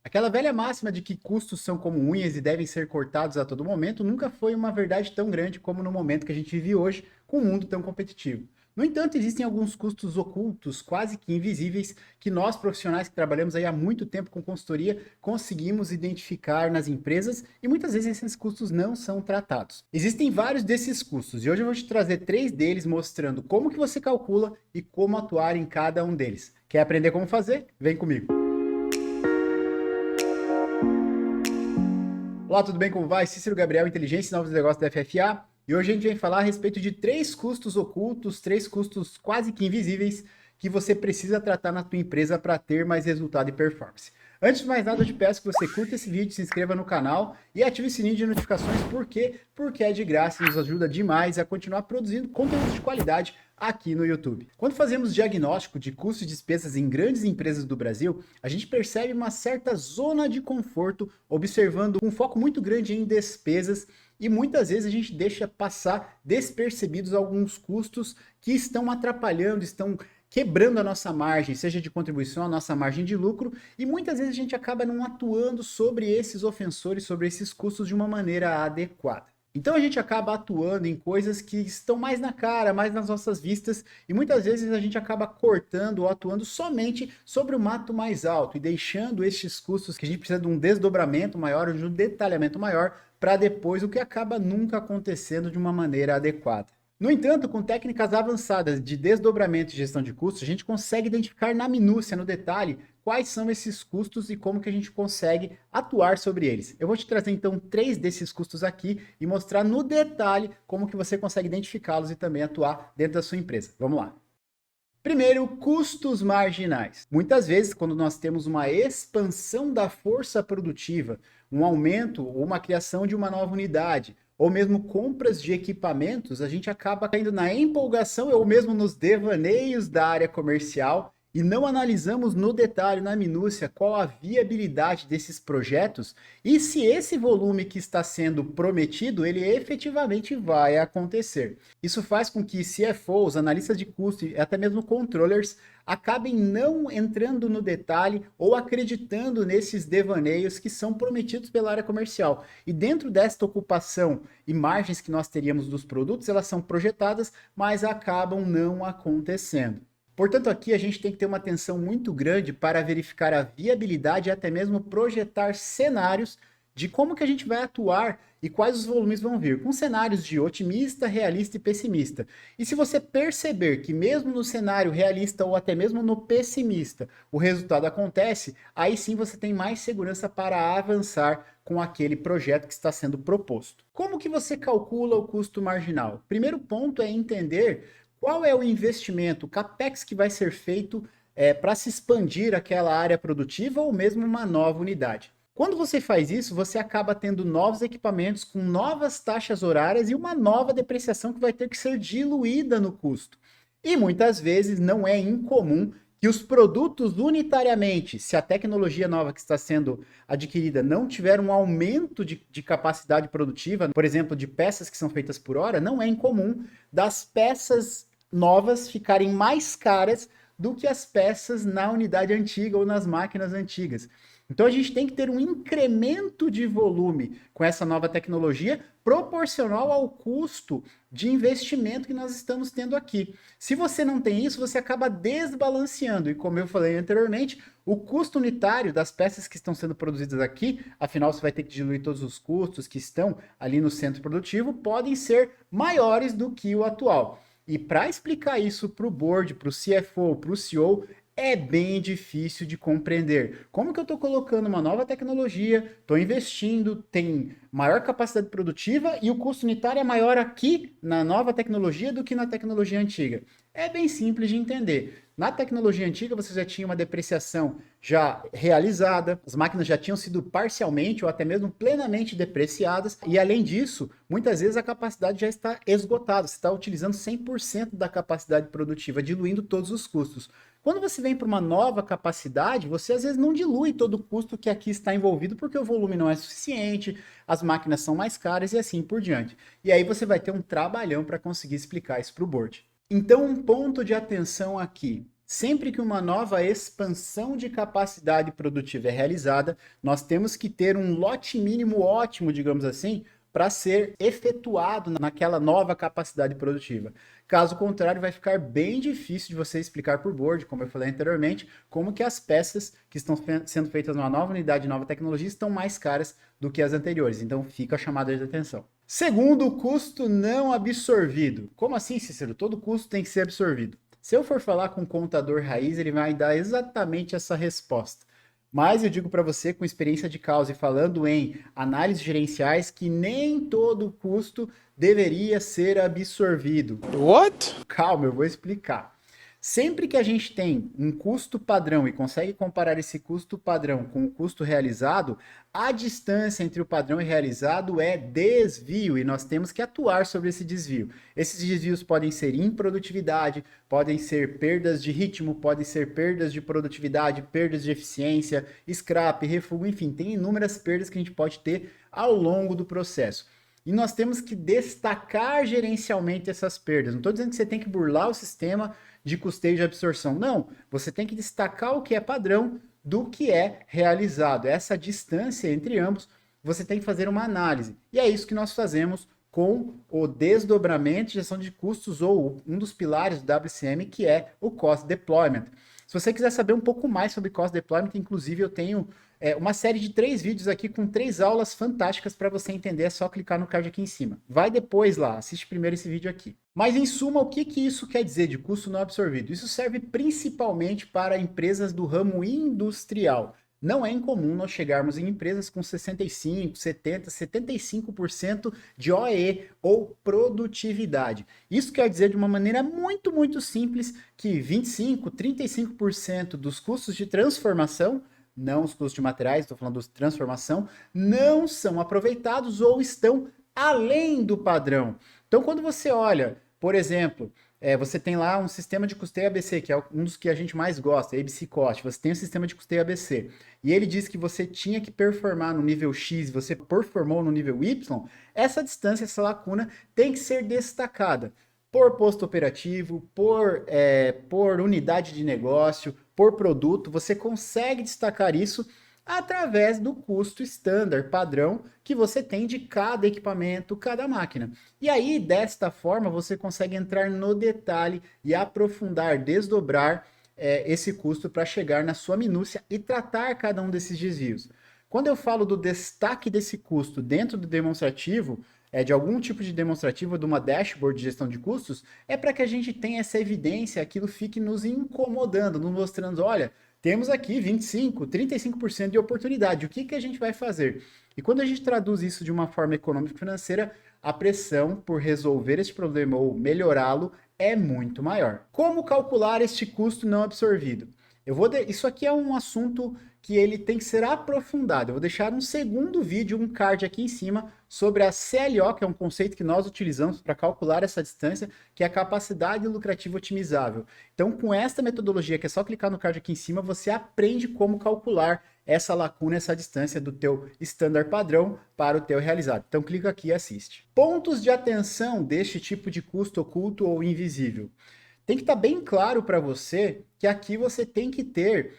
Aquela velha máxima de que custos são como unhas e devem ser cortados a todo momento nunca foi uma verdade tão grande como no momento que a gente vive hoje, com um mundo tão competitivo. No entanto, existem alguns custos ocultos, quase que invisíveis, que nós profissionais que trabalhamos aí há muito tempo com consultoria conseguimos identificar nas empresas e muitas vezes esses custos não são tratados. Existem vários desses custos e hoje eu vou te trazer 3 deles mostrando como que você calcula e como atuar em cada um deles. Quer aprender como fazer? Vem comigo! Olá, tudo bem? Como vai? Cícero Gabriel, Inteligência e Novos Negócios da FFA. E hoje a gente vem falar a respeito de 3 custos ocultos, 3 custos quase que invisíveis que você precisa tratar na tua empresa para ter mais resultado e performance. Antes de mais nada, eu te peço que você curta esse vídeo, se inscreva no canal e ative o sininho de notificações. Por quê? Porque é de graça e nos ajuda demais a continuar produzindo conteúdo de qualidade aqui no YouTube. Quando fazemos diagnóstico de custos e despesas em grandes empresas do Brasil, a gente percebe uma certa zona de conforto, observando um foco muito grande em despesas e muitas vezes a gente deixa passar despercebidos alguns custos que estão atrapalhando, estão quebrando a nossa margem, seja de contribuição, a nossa margem de lucro, e muitas vezes a gente acaba não atuando sobre esses ofensores, sobre esses custos de uma maneira adequada. Então a gente acaba atuando em coisas que estão mais na cara, mais nas nossas vistas, e muitas vezes a gente acaba cortando ou atuando somente sobre o mato mais alto e deixando estes custos que a gente precisa de um desdobramento maior, de um detalhamento maior, para depois, o que acaba nunca acontecendo de uma maneira adequada. No entanto, com técnicas avançadas de desdobramento e gestão de custos, a gente consegue identificar na minúcia, no detalhe, quais são esses custos e como que a gente consegue atuar sobre eles. Eu vou te trazer então 3 desses custos aqui e mostrar no detalhe como que você consegue identificá-los e também atuar dentro da sua empresa. Vamos lá. Primeiro, custos marginais. Muitas vezes, quando nós temos uma expansão da força produtiva, um aumento ou uma criação de uma nova unidade, ou mesmo compras de equipamentos, a gente acaba caindo na empolgação ou mesmo nos devaneios da área comercial e não analisamos no detalhe, na minúcia, qual a viabilidade desses projetos e se esse volume que está sendo prometido, ele efetivamente vai acontecer. Isso faz com que CFOs, analistas de custo e até mesmo controllers acabem não entrando no detalhe ou acreditando nesses devaneios que são prometidos pela área comercial. E dentro desta ocupação e margens que nós teríamos dos produtos, elas são projetadas, mas acabam não acontecendo. Portanto, aqui a gente tem que ter uma atenção muito grande para verificar a viabilidade e até mesmo projetar cenários de como que a gente vai atuar e quais os volumes vão vir, com cenários de otimista, realista e pessimista. E se você perceber que mesmo no cenário realista ou até mesmo no pessimista, o resultado acontece, aí sim você tem mais segurança para avançar com aquele projeto que está sendo proposto. Como que você calcula o custo marginal? Primeiro ponto é entender qual é o investimento, o CAPEX que vai ser feito para se expandir aquela área produtiva ou mesmo uma nova unidade. Quando você faz isso, você acaba tendo novos equipamentos com novas taxas horárias e uma nova depreciação que vai ter que ser diluída no custo. E muitas vezes não é incomum que os produtos unitariamente, se a tecnologia nova que está sendo adquirida não tiver um aumento de capacidade produtiva, por exemplo, de peças que são feitas por hora, não é incomum das peças novas ficarem mais caras do que as peças na unidade antiga ou nas máquinas antigas. Então a gente tem que ter um incremento de volume com essa nova tecnologia proporcional ao custo de investimento que nós estamos tendo aqui. Se você não tem isso, você acaba desbalanceando. E como eu falei anteriormente, o custo unitário das peças que estão sendo produzidas aqui, afinal você vai ter que diluir todos os custos que estão ali no centro produtivo, podem ser maiores do que o atual. E para explicar isso para o board, para o CFO, para o CEO, é bem difícil de compreender. Como que eu estou colocando uma nova tecnologia, estou investindo, tem maior capacidade produtiva e o custo unitário é maior aqui na nova tecnologia do que na tecnologia antiga? É bem simples de entender. Na tecnologia antiga você já tinha uma depreciação já realizada, as máquinas já tinham sido parcialmente ou até mesmo plenamente depreciadas e além disso, muitas vezes a capacidade já está esgotada, você está utilizando 100% da capacidade produtiva, diluindo todos os custos. Quando você vem para uma nova capacidade, você às vezes não dilui todo o custo que aqui está envolvido porque o volume não é suficiente, as máquinas são mais caras e assim por diante. E aí você vai ter um trabalhão para conseguir explicar isso para o board. Então, um ponto de atenção aqui. Sempre que uma nova expansão de capacidade produtiva é realizada, nós temos que ter um lote mínimo ótimo, digamos assim, para ser efetuado naquela nova capacidade produtiva. Caso contrário, vai ficar bem difícil de você explicar por board, como eu falei anteriormente, como que as peças que estão sendo feitas numa nova unidade, nova tecnologia, estão mais caras do que as anteriores. Então, fica a chamada de atenção. Segundo, o custo não absorvido. Como assim, Cícero? Todo custo tem que ser absorvido. Se eu for falar com um contador raiz, ele vai dar exatamente essa resposta. Mas eu digo para você, com experiência de causa e falando em análises gerenciais, que nem todo custo deveria ser absorvido. What? Calma, eu vou explicar. Sempre que a gente tem um custo padrão e consegue comparar esse custo padrão com o custo realizado, a distância entre o padrão e realizado é desvio e nós temos que atuar sobre esse desvio. Esses desvios podem ser improdutividade, podem ser perdas de ritmo, podem ser perdas de produtividade, perdas de eficiência, scrap, refugo, enfim, tem inúmeras perdas que a gente pode ter ao longo do processo. E nós temos que destacar gerencialmente essas perdas. Não estou dizendo que você tem que burlar o sistema de custeio de absorção. Não, você tem que destacar o que é padrão do que é realizado. Essa distância entre ambos, você tem que fazer uma análise. E é isso que nós fazemos com o desdobramento de gestão de custos, ou um dos pilares do WCM, que é o Cost Deployment. Se você quiser saber um pouco mais sobre Cost Deployment, inclusive eu tenho uma série de 3 vídeos aqui com 3 aulas fantásticas para você entender, é só clicar no card aqui em cima. Vai depois lá, assiste primeiro esse vídeo aqui. Mas em suma, o que isso quer dizer de custo não absorvido? Isso serve principalmente para empresas do ramo industrial. Não é incomum nós chegarmos em empresas com 65%, 70%, 75% de OE, ou produtividade. Isso quer dizer de uma maneira muito, muito simples que 25%, 35% dos custos de transformação, não os custos de materiais, estou falando de transformação, não são aproveitados ou estão além do padrão. Então, quando você olha, por exemplo, você tem lá um sistema de custeio ABC, que é um dos que a gente mais gosta, ABC Cost. Você tem um sistema de custeio ABC. E ele diz que você tinha que performar no nível X, você performou no nível Y. Essa distância, essa lacuna, tem que ser destacada por posto operativo, por unidade de negócio, por produto. Você consegue destacar isso através do custo estándar, padrão, que você tem de cada equipamento, cada máquina. E aí, desta forma, você consegue entrar no detalhe e aprofundar, desdobrar esse custo para chegar na sua minúcia e tratar cada um desses desvios. Quando eu falo do destaque desse custo dentro do demonstrativo, de algum tipo de demonstrativo, de uma dashboard de gestão de custos, é para que a gente tenha essa evidência, aquilo fique nos incomodando, nos mostrando, olha, temos aqui 25%, 35% de oportunidade, o que a gente vai fazer? E quando a gente traduz isso de uma forma econômica financeira, a pressão por resolver esse problema ou melhorá-lo é muito maior. Como calcular este custo não absorvido? Isso aqui é um assunto que ele tem que ser aprofundado. Eu vou deixar um segundo vídeo, um card aqui em cima, sobre a CLO, que é um conceito que nós utilizamos para calcular essa distância, que é a capacidade lucrativa otimizável. Então, com esta metodologia, que é só clicar no card aqui em cima, você aprende como calcular essa lacuna, essa distância do teu standard padrão para o teu realizado. Então, clica aqui e assiste. Pontos de atenção deste tipo de custo oculto ou invisível. Tem que estar bem claro para você que aqui você tem que ter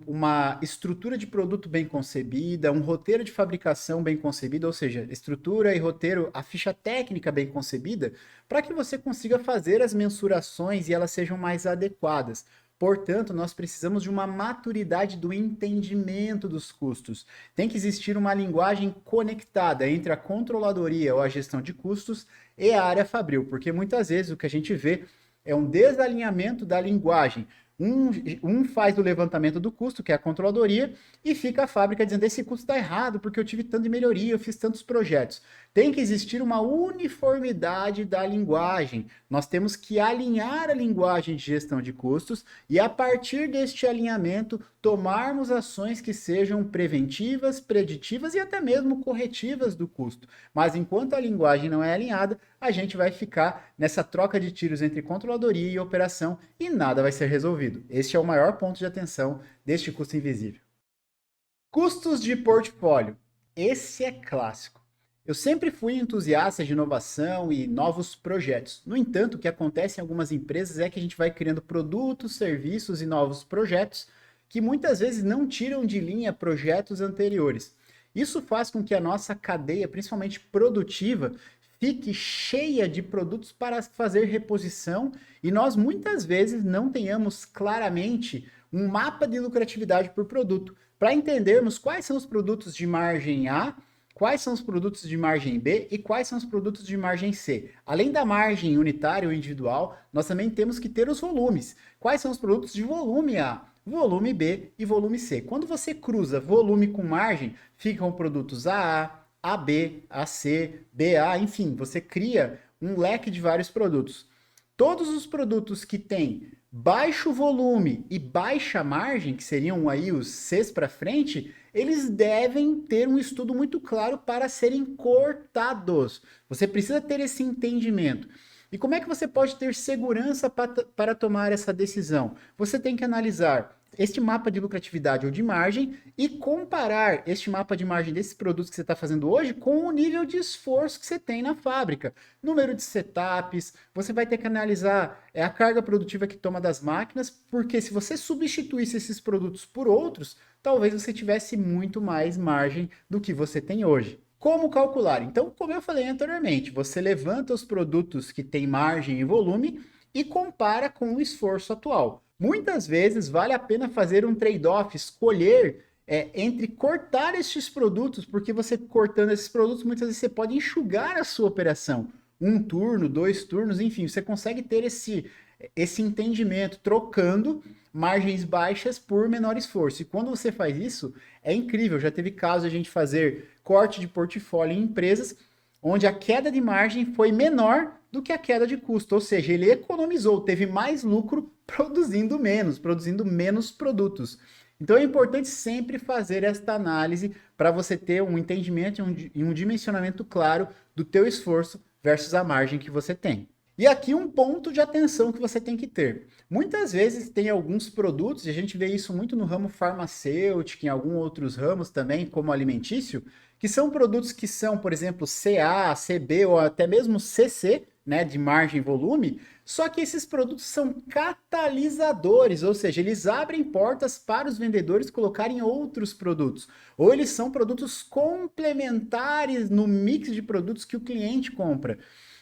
uma estrutura de produto bem concebida, um roteiro de fabricação bem concebido, ou seja, estrutura e roteiro, a ficha técnica bem concebida, para que você consiga fazer as mensurações e elas sejam mais adequadas. Portanto, nós precisamos de uma maturidade do entendimento dos custos. Tem que existir uma linguagem conectada entre a controladoria ou a gestão de custos e a área fabril, porque muitas vezes o que a gente vê é um desalinhamento da linguagem. Um faz o levantamento do custo, que é a controladoria, e fica a fábrica dizendo: esse custo está errado porque eu tive tanto de melhoria, eu fiz tantos projetos. Tem que existir uma uniformidade da linguagem. Nós temos que alinhar a linguagem de gestão de custos e, a partir deste alinhamento, tomarmos ações que sejam preventivas, preditivas e até mesmo corretivas do custo. Mas enquanto a linguagem não é alinhada, a gente vai ficar nessa troca de tiros entre controladoria e operação e nada vai ser resolvido. Este é o maior ponto de atenção deste custo invisível. Custos de portfólio. Esse é clássico. Eu sempre fui entusiasta de inovação e novos projetos. No entanto, o que acontece em algumas empresas é que a gente vai criando produtos, serviços e novos projetos que muitas vezes não tiram de linha projetos anteriores. Isso faz com que a nossa cadeia, principalmente produtiva, fique cheia de produtos para fazer reposição e nós muitas vezes não tenhamos claramente um mapa de lucratividade por produto, para entendermos quais são os produtos de margem A, quais são os produtos de margem B e quais são os produtos de margem C. Além da margem unitária ou individual, nós também temos que ter os volumes. Quais são os produtos de volume A, volume B e volume C? Quando você cruza volume com margem, ficam produtos AA, AB, AC, BA, enfim, você cria um leque de vários produtos. Todos os produtos que têm baixo volume e baixa margem, que seriam aí os Cs para frente, eles devem ter um estudo muito claro para serem cortados. Você precisa ter esse entendimento. E como é que você pode ter segurança para tomar essa decisão? Você tem que analisar este mapa de lucratividade ou de margem e comparar este mapa de margem desses produtos que você está fazendo hoje com o nível de esforço que você tem na fábrica. Número de setups, você vai ter que analisar a carga produtiva que toma das máquinas, porque se você substituísse esses produtos por outros, talvez você tivesse muito mais margem do que você tem hoje. Como calcular? Então, como eu falei anteriormente, você levanta os produtos que têm margem e volume e compara com o esforço atual. Muitas vezes vale a pena fazer um trade-off, escolher entre cortar estes produtos, porque você cortando esses produtos, muitas vezes você pode enxugar a sua operação. Um turno, 2 turnos, enfim, você consegue ter esse entendimento, trocando margens baixas por menor esforço. E quando você faz isso, é incrível. Já teve caso de a gente fazer corte de portfólio em empresas onde a queda de margem foi menor do que a queda de custo, ou seja, ele economizou, teve mais lucro produzindo menos produtos. Então é importante sempre fazer esta análise para você ter um entendimento e um dimensionamento claro do teu esforço versus a margem que você tem. E aqui um ponto de atenção que você tem que ter. Muitas vezes tem alguns produtos, e a gente vê isso muito no ramo farmacêutico, em alguns outros ramos também, como alimentício, que são produtos que são, por exemplo, CA, CB ou até mesmo CC, né, de margem e volume, só que esses produtos são catalisadores, ou seja, eles abrem portas para os vendedores colocarem outros produtos, ou eles são produtos complementares no mix de produtos que o cliente compra.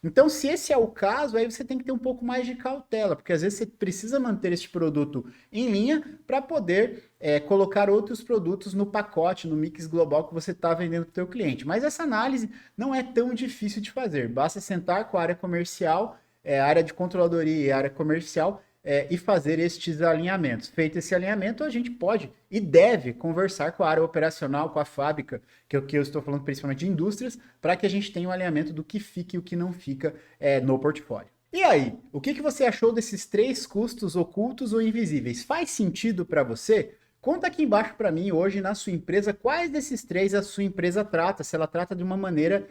Então, se esse é o caso, aí você tem que ter um pouco mais de cautela, porque às vezes você precisa manter este produto em linha para poder colocar outros produtos no pacote, no mix global que você está vendendo para o seu cliente. Mas essa análise não é tão difícil de fazer. Basta sentar com a área comercial, a área de controladoria e a área comercial e fazer estes alinhamentos. Feito esse alinhamento, a gente pode e deve conversar com a área operacional, com a fábrica, que é o que eu estou falando principalmente de indústrias, para que a gente tenha um alinhamento do que fica e o que não fica no portfólio. E aí, o que você achou desses 3 custos ocultos ou invisíveis? Faz sentido para você? Conta aqui embaixo para mim hoje na sua empresa quais desses 3 a sua empresa trata, se ela trata de uma maneira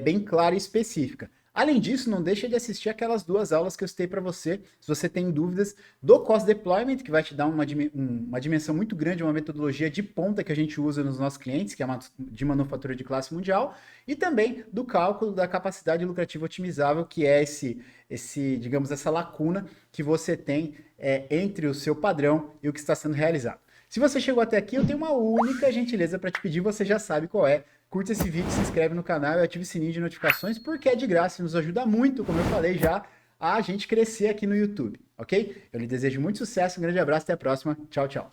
bem clara e específica. Além disso, não deixa de assistir aquelas 2 aulas que eu citei para você, se você tem dúvidas, do Cost Deployment, que vai te dar uma dimensão muito grande, uma metodologia de ponta que a gente usa nos nossos clientes, que é de manufatura de classe mundial, e também do cálculo da capacidade lucrativa otimizável, que é digamos, essa lacuna que você tem entre o seu padrão e o que está sendo realizado. Se você chegou até aqui, eu tenho uma única gentileza para te pedir, você já sabe qual é. Curte esse vídeo, se inscreve no canal e ative o sininho de notificações, porque é de graça e nos ajuda muito, como eu falei já, a gente crescer aqui no YouTube, ok? Eu lhe desejo muito sucesso, um grande abraço, até a próxima. Tchau, tchau.